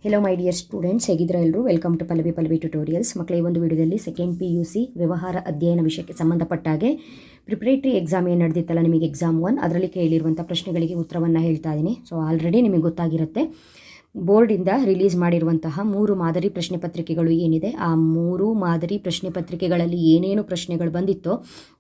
Hello my dear students, ಹೇಗಿದ್ರೆ ಎಲ್ಲರೂ welcome to Pallavi tutorials. ಮಕ್ಕಳ ಈ ಒಂದು ವಿಡಿಯೋದಲ್ಲಿ ಸೆಕೆಂಡ್ PUC ವ್ಯವಹಾರ ಅಧ್ಯಯನ ವಿಷಯಕ್ಕೆ ಸಂಬಂಧಪಟ್ಟಾಗೆ ಪ್ರಿಪರೇಟರಿ ಎಕ್ಸಾಮ್ ಏನು ನಡೆದಿತ್ತಲ್ಲ ನಿಮಗೆ ಎಕ್ಸಾಮ್ 1, ಅದರಲ್ಲಿ ಕೇಳಿರುವಂಥ ಪ್ರಶ್ನೆಗಳಿಗೆ ಉತ್ತರವನ್ನು ಹೇಳ್ತಾ ಇದ್ದೀನಿ. ಸೊ ಆಲ್ರೆಡಿ ನಿಮಗೆ ಗೊತ್ತಾಗಿರುತ್ತೆ, ಬೋರ್ಡಿಂದ ರಿಲೀಸ್ ಮಾಡಿರುವಂತಹ 3 ಮಾದರಿ ಪ್ರಶ್ನೆ ಪತ್ರಿಕೆಗಳು ಏನಿದೆ, ಆ 3 ಮಾದರಿ ಪ್ರಶ್ನೆ ಪತ್ರಿಕೆಗಳಲ್ಲಿ ಏನೇನು ಪ್ರಶ್ನೆಗಳು ಬಂದಿತ್ತೋ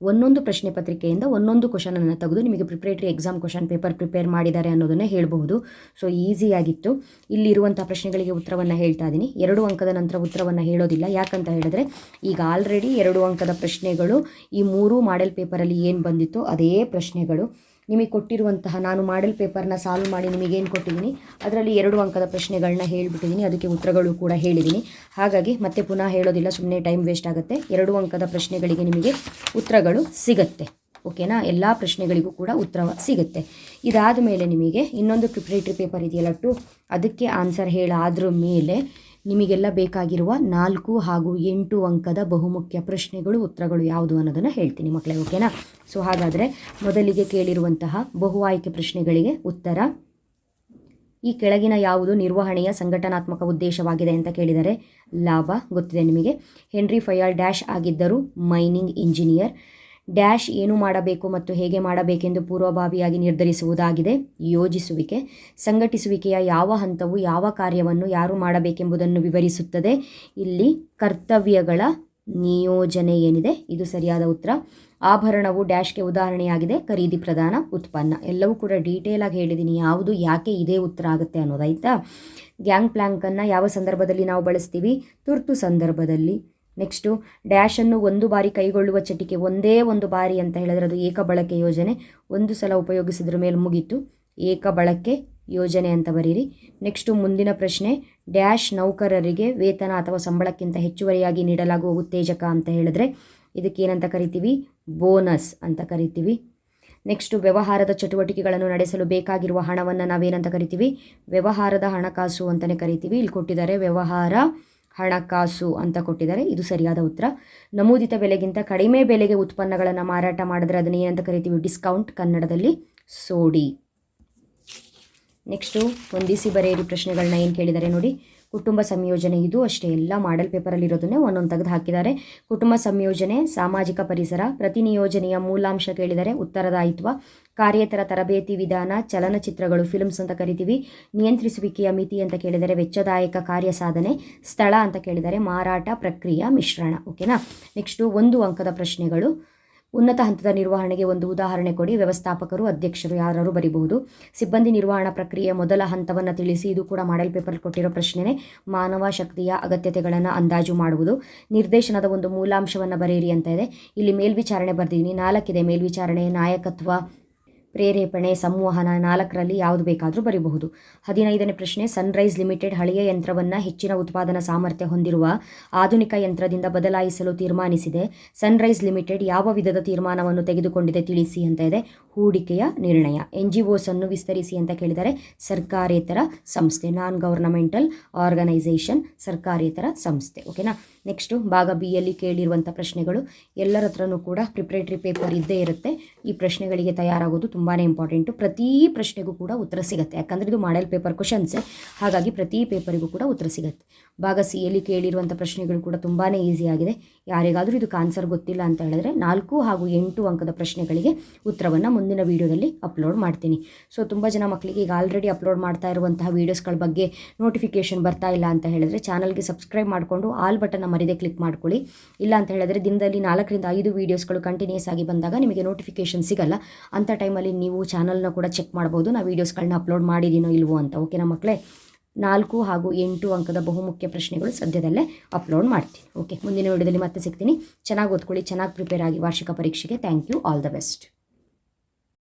ಒಂದೊಂದು ಪ್ರಶ್ನೆ ಪತ್ರಿಕೆಯಿಂದ ಒಂದೊಂದು ಕ್ವಶನನ್ನು ತೆಗೆದು ನಿಮಗೆ preparatory exam question paper prepare ಮಾಡಿದ್ದಾರೆ ಅನ್ನೋದನ್ನು ಹೇಳಬಹುದು. ಸೊ ಈಸಿಯಾಗಿತ್ತು. ಇಲ್ಲಿರುವಂಥ ಪ್ರಶ್ನೆಗಳಿಗೆ ಉತ್ತರವನ್ನು ಹೇಳ್ತಾ ಇದ್ದೀನಿ. 2 ಅಂಕದ ನಂತರ ಉತ್ತರವನ್ನು ಹೇಳೋದಿಲ್ಲ. ಯಾಕಂತ ಹೇಳಿದ್ರೆ ಈಗ ಆಲ್ರೆಡಿ 2 ಅಂಕದ ಪ್ರಶ್ನೆಗಳು ಈ 3 ಮಾಡೆಲ್ ಪೇಪರಲ್ಲಿ ಏನು ಬಂದಿತ್ತೋ ಅದೇ ಪ್ರಶ್ನೆಗಳು ನಿಮಗೆ ಕೊಟ್ಟಿರುವಂತಹ, ನಾನು ಮಾಡೆಲ್ ಪೇಪರ್ನ ಸಾಲ್ವ್ ಮಾಡಿ ನಿಮಗೇನು ಕೊಟ್ಟಿದ್ದೀನಿ ಅದರಲ್ಲಿ 2 ಅಂಕದ ಪ್ರಶ್ನೆಗಳನ್ನ ಹೇಳಿಬಿಟ್ಟಿದ್ದೀನಿ, ಅದಕ್ಕೆ ಉತ್ತರಗಳು ಕೂಡ ಹೇಳಿದ್ದೀನಿ. ಹಾಗಾಗಿ ಮತ್ತೆ ಪುನಃ ಹೇಳೋದಿಲ್ಲ, ಸುಮ್ಮನೆ ಟೈಮ್ ವೇಸ್ಟ್ ಆಗುತ್ತೆ. 2 ಅಂಕದ ಪ್ರಶ್ನೆಗಳಿಗೆ ನಿಮಗೆ ಉತ್ತರಗಳು ಸಿಗುತ್ತೆ. ಓಕೆನಾ? ಎಲ್ಲ ಪ್ರಶ್ನೆಗಳಿಗೂ ಕೂಡ ಉತ್ತರ ಸಿಗುತ್ತೆ. ಇದಾದ ಮೇಲೆ ನಿಮಗೆ ಇನ್ನೊಂದು ಪ್ರಿಪರೇಟರಿ ಪೇಪರ್ ಇದೆಯಲ್ಲ 2, ಅದಕ್ಕೆ ಆನ್ಸರ್ ಹೇಳಾದ್ರ ಮೇಲೆ ನಿಮಗೆಲ್ಲ ಬೇಕಾಗಿರುವ 4 ಹಾಗೂ 8 ಅಂಕದ ಬಹುಮುಖ್ಯ ಪ್ರಶ್ನೆಗಳು, ಉತ್ತರಗಳು ಯಾವುದು ಅನ್ನೋದನ್ನು ಹೇಳ್ತೀನಿ ಮಕ್ಕಳೇ. ಓಕೆನಾ? ಸೊ ಹಾಗಾದರೆ ಮೊದಲಿಗೆ ಕೇಳಿರುವಂತಹ ಬಹು ಆಯ್ಕೆ ಪ್ರಶ್ನೆಗಳಿಗೆ ಉತ್ತರ, ಈ ಕೆಳಗಿನ ಯಾವುದು ನಿರ್ವಹಣೆಯ ಸಂಘಟನಾತ್ಮಕ ಉದ್ದೇಶವಾಗಿದೆ ಅಂತ ಕೇಳಿದರೆ ಲಾಭ ಗೊತ್ತಿದೆ ನಿಮಗೆ. ಹೆನ್ರಿ ಫಯಾರ್ಡ್ ಡ್ಯಾಶ್ ಆಗಿದ್ದರು ಮೈನಿಂಗ್ ಇಂಜಿನಿಯರ್. ಡ್ಯಾಶ್ ಏನು ಮಾಡಬೇಕು ಮತ್ತು ಹೇಗೆ ಮಾಡಬೇಕೆಂದು ಪೂರ್ವಭಾವಿಯಾಗಿ ನಿರ್ಧರಿಸುವುದಾಗಿದೆ ಯೋಜಿಸುವಿಕೆ. ಸಂಘಟಿಸುವಿಕೆಯ ಯಾವ ಹಂತವು ಯಾವ ಕಾರ್ಯವನ್ನು ಯಾರು ಮಾಡಬೇಕೆಂಬುದನ್ನು ವಿವರಿಸುತ್ತದೆ. ಇಲ್ಲಿ ಕರ್ತವ್ಯಗಳ ನಿಯೋಜನೆ ಏನಿದೆ ಇದು ಸರಿಯಾದ ಉತ್ತರ. ಆಭರಣವು ಡ್ಯಾಶ್ಗೆ ಉದಾಹರಣೆಯಾಗಿದೆ, ಖರೀದಿ ಪ್ರಧಾನ ಉತ್ಪನ್ನ. ಎಲ್ಲವೂ ಕೂಡ ಡೀಟೇಲ್ ಆಗಿ ಹೇಳಿದ್ದೀನಿ ಯಾವುದು ಯಾಕೆ ಇದೇ ಉತ್ತರ ಆಗುತ್ತೆ ಅನ್ನೋದಾಯ್ತಾ. ಗ್ಯಾಂಗ್ ಪ್ಲ್ಯಾಂಕನ್ನು ಯಾವ ಸಂದರ್ಭದಲ್ಲಿ ನಾವು ಬಳಸ್ತೀವಿ? ತುರ್ತು ಸಂದರ್ಭದಲ್ಲಿ. ನೆಕ್ಸ್ಟು ಡ್ಯಾಶನ್ನು ಒಂದು ಬಾರಿ ಕೈಗೊಳ್ಳುವ ಚಟಿಕೆ ಒಂದೇ ಒಂದು ಬಾರಿ ಅಂತ ಹೇಳಿದ್ರೆ ಅದು ಏಕ ಬಳಕೆ ಯೋಜನೆ. ಒಂದು ಸಲ ಉಪಯೋಗಿಸಿದ್ರ ಮೇಲೆ ಮುಗೀತು, ಏಕ ಬಳಕೆ ಯೋಜನೆ ಅಂತ ಬರೀರಿ. ನೆಕ್ಸ್ಟು ಮುಂದಿನ ಪ್ರಶ್ನೆ, ಡ್ಯಾಶ್ ನೌಕರರಿಗೆ ವೇತನ ಅಥವಾ ಸಂಬಳಕ್ಕಿಂತ ಹೆಚ್ಚುವರಿಯಾಗಿ ನೀಡಲಾಗುವ ಉತ್ತೇಜಕ ಅಂತ ಹೇಳಿದ್ರೆ ಇದಕ್ಕೇನಂತ ಕರಿತೀವಿ? ಬೋನಸ್ ಅಂತ ಕರಿತೀವಿ. ನೆಕ್ಸ್ಟು ವ್ಯವಹಾರದ ಚಟುವಟಿಕೆಗಳನ್ನು ನಡೆಸಲು ಬೇಕಾಗಿರುವ ಹಣವನ್ನು ನಾವೇನಂತ ಕರಿತೀವಿ? ವ್ಯವಹಾರದ ಹಣಕಾಸು ಅಂತಲೇ ಕರಿತೀವಿ. ಇಲ್ಲಿ ಕೊಟ್ಟಿದ್ದಾರೆ ವ್ಯವಹಾರ ಹಣಕಾಸು ಅಂತ ಕೊಟ್ಟಿದ್ದಾರೆ, ಇದು ಸರಿಯಾದ ಉತ್ತರ. ನಮೂದಿತ ಬೆಲೆಗಿಂತ ಕಡಿಮೆ ಬೆಲೆಗೆ ಉತ್ಪನ್ನಗಳನ್ನು ಮಾರಾಟ ಮಾಡಿದ್ರೆ ಅದನ್ನು ಏನಂತ ಕರಿತೀವಿ? ಡಿಸ್ಕೌಂಟ್, ಕನ್ನಡದಲ್ಲಿ ಸೋಡಿ. ನೆಕ್ಸ್ಟು ಹೊಂದಿಸಿ ಬರೆಯಿರಿ ಪ್ರಶ್ನೆಗಳನ್ನ ಏನು ಕೇಳಿದ್ದಾರೆ ನೋಡಿ. ಕುಟುಂಬ ಸಂಯೋಜನೆ, ಇದು ಅಷ್ಟೇ ಎಲ್ಲ ಮಾಡೆಲ್ ಪೇಪರಲ್ಲಿ ಇರೋದನ್ನೇ ಒಂದೊಂದು ತೆಗೆದು ಹಾಕಿದ್ದಾರೆ. ಕುಟುಂಬ ಸಂಯೋಜನೆ, ಸಾಮಾಜಿಕ ಪರಿಸರ, ಪ್ರತಿನಿಯೋಜನೆಯ ಮೂಲಾಂಶ ಕೇಳಿದರೆ ಉತ್ತರದಾಯಿತ್ವ, ಕಾರ್ಯೇತರ ತರಬೇತಿ ವಿಧಾನ, ಚಲನಚಿತ್ರಗಳು ಫಿಲ್ಮ್ಸ್ ಅಂತ ಕರಿತೀವಿ. ನಿಯಂತ್ರಿಸುವಿಕೆಯ ಮಿತಿ ಅಂತ ಕೇಳಿದರೆ ವೆಚ್ಚದಾಯಕ ಕಾರ್ಯ ಸಾಧನೆ, ಸ್ಥಳ ಅಂತ ಕೇಳಿದರೆ ಮಾರಾಟ ಪ್ರಕ್ರಿಯೆ ಮಿಶ್ರಣ. ಓಕೆನಾ? ನೆಕ್ಸ್ಟು 1 ಅಂಕದ ಪ್ರಶ್ನೆಗಳು. ಉನ್ನತ ಹಂತದ ನಿರ್ವಹಣೆಗೆ ಒಂದು ಉದಾಹರಣೆ ಕೊಡಿ. ವ್ಯವಸ್ಥಾಪಕರು, ಅಧ್ಯಕ್ಷರು ಯಾರು ಬರೀಬಹುದು. ಸಿಬ್ಬಂದಿ ನಿರ್ವಹಣಾ ಪ್ರಕ್ರಿಯೆಯ ಮೊದಲ ಹಂತವನ್ನು ತಿಳಿಸಿ, ಇದು ಕೂಡ ಮಾಡೆಲ್ ಪೇಪರ್ ಕೊಟ್ಟಿರೋ ಪ್ರಶ್ನೆನೇ. ಮಾನವ ಶಕ್ತಿಯ ಅಗತ್ಯತೆಗಳನ್ನು ಅಂದಾಜು ಮಾಡುವುದು. ನಿರ್ದೇಶನದ ಒಂದು ಮೂಲಾಂಶವನ್ನು ಬರೆಯಿರಿ ಅಂತ ಇದೆ. ಇಲ್ಲಿ ಮೇಲ್ವಿಚಾರಣೆ ಬರೆದಿದ್ದೀನಿ, 4 ಇದೆ. ಮೇಲ್ವಿಚಾರಣೆ, ನಾಯಕತ್ವ, ಪ್ರೇರೇಪಣೆ, ಸಂವಹನ, 4ರಲ್ಲಿ ಯಾವುದು ಬೇಕಾದರೂ ಬರೀಬಹುದು. 15ನೇ ಪ್ರಶ್ನೆ, ಸನ್ರೈಸ್ ಲಿಮಿಟೆಡ್ ಹಳೆಯ ಯಂತ್ರವನ್ನು ಹೆಚ್ಚಿನ ಉತ್ಪಾದನಾ ಸಾಮರ್ಥ್ಯ ಹೊಂದಿರುವ ಆಧುನಿಕ ಯಂತ್ರದಿಂದ ಬದಲಾಯಿಸಲು ತೀರ್ಮಾನಿಸಿದೆ. ಸನ್ರೈಸ್ ಲಿಮಿಟೆಡ್ ಯಾವ ವಿಧದ ತೀರ್ಮಾನವನ್ನು ತೆಗೆದುಕೊಂಡಿದೆ ತಿಳಿಸಿ ಅಂತ ಇದೆ. ಹೂಡಿಕೆಯ ನಿರ್ಣಯ. NGOs ಅನ್ನು ವಿಸ್ತರಿಸಿ ಅಂತ ಕೇಳಿದರೆ ಸರ್ಕಾರೇತರ ಸಂಸ್ಥೆ, ನಾನ್ ಗವರ್ನಮೆಂಟಲ್ ಆರ್ಗನೈಸೇಷನ್, ಸರ್ಕಾರೇತರ ಸಂಸ್ಥೆ. ಓಕೆನಾ? ನೆಕ್ಸ್ಟು ಭಾಗ B ಯಲ್ಲಿ ಕೇಳಿರುವಂಥ ಪ್ರಶ್ನೆಗಳು ಎಲ್ಲರ ಹತ್ರನೂ ಕೂಡ ಪ್ರಿಪರೇಟರಿ ಪೇಪರ್ ಇದ್ದೇ ಇರುತ್ತೆ. ಈ ಪ್ರಶ್ನೆಗಳಿಗೆ ತಯಾರಾಗೋದು ತುಂಬಾ ಇಂಪಾರ್ಟೆಂಟು. ಪ್ರತಿ ಪ್ರಶ್ನೆಗೂ ಕೂಡ ಉತ್ತರ ಸಿಗುತ್ತೆ, ಯಾಕಂದರೆ ಇದು ಮಾಡೆಲ್ ಪೇಪರ್ ಕ್ವಶನ್ಸೇ, ಹಾಗಾಗಿ ಪ್ರತಿ ಪೇಪರಿಗೂ ಕೂಡ ಉತ್ತರ ಸಿಗುತ್ತೆ. ಭಾಗ C ಯಲ್ಲಿ ಕೇಳಿರುವಂಥ ಪ್ರಶ್ನೆಗಳು ಕೂಡ ತುಂಬಾ ಈಸಿಯಾಗಿದೆ. ಯಾರಿಗಾದರೂ ಇದಕ್ಕೆ ಆನ್ಸರ್ ಗೊತ್ತಿಲ್ಲ ಅಂತ ಹೇಳಿದ್ರೆ 4 ಹಾಗೂ 8 ಅಂಕದ ಪ್ರಶ್ನೆಗಳಿಗೆ ಉತ್ತರವನ್ನು ಮುಂದಿನ ವೀಡಿಯೋದಲ್ಲಿ ಅಪ್ಲೋಡ್ ಮಾಡ್ತೀನಿ. ಸೊ ತುಂಬ ಜನ ಮಕ್ಕಳಿಗೆ ಈಗ ಆಲ್ರೆಡಿ ಅಪ್ಲೋಡ್ ಮಾಡ್ತಾ ಇರುವಂತಹ ವೀಡಿಯೋಸ್ಗಳ ಬಗ್ಗೆ ನೋಟಿಫಿಕೇಷನ್ ಬರ್ತಾ ಇಲ್ಲ ಅಂತ ಹೇಳಿದ್ರೆ ಚಾನಲ್ಗೆ ಸಬ್ಸ್ಕ್ರೈಬ್ ಮಾಡಿಕೊಂಡು ಆಲ್ ಬಟನ್ನ ಮರಿದೇ ಕ್ಲಿಕ್ ಮಾಡ್ಕೊಳ್ಳಿ. ಇಲ್ಲ ಅಂತ ಹೇಳಿದ್ರೆ ದಿನದಲ್ಲಿ 4 ರಿಂದ 5 ವೀಡಿಯೋಸ್ಗಳು ಕಂಟಿನ್ಯೂಸ್ ಆಗಿ ಬಂದಾಗ ನಿಮಗೆ ನೋಟಿಫಿಕೇಷನ್ ಸಿಗಲ್ಲ. ಅಂಥ ಟೈಮಲ್ಲಿ ನೀವು ಚಾನಲ್ನ ಕೂಡ ಚೆಕ್ ಮಾಡ್ಬೋದು, ನಾವು ವೀಡಿಯೋಸ್ಗಳನ್ನ ಅಪ್ಲೋಡ್ ಮಾಡಿದ್ದೀನೋ ಇಲ್ವೋ ಅಂತ. ಓಕೆನಾ ಮಕ್ಕಳೇ? 4 ಹಾಗೂ 8 ಅಂಕದ ಬಹುಮುಖ್ಯ ಪ್ರಶ್ನೆಗಳು ಸದ್ಯದಲ್ಲೇ ಅಪ್ಲೋಡ್ ಮಾಡ್ತೀನಿ. ಓಕೆ, ಮುಂದಿನ ವಿಡಿಯೋದಲ್ಲಿ ಮತ್ತೆ ಸಿಗ್ತೀನಿ. ಚೆನ್ನಾಗಿ ಓದ್ಕೊಳ್ಳಿ, ಚೆನ್ನಾಗಿ ಪ್ರಿಪೇರ್ ಆಗಿ ವಾರ್ಷಿಕ ಪರೀಕ್ಷೆಗೆ. Thank you, all the best.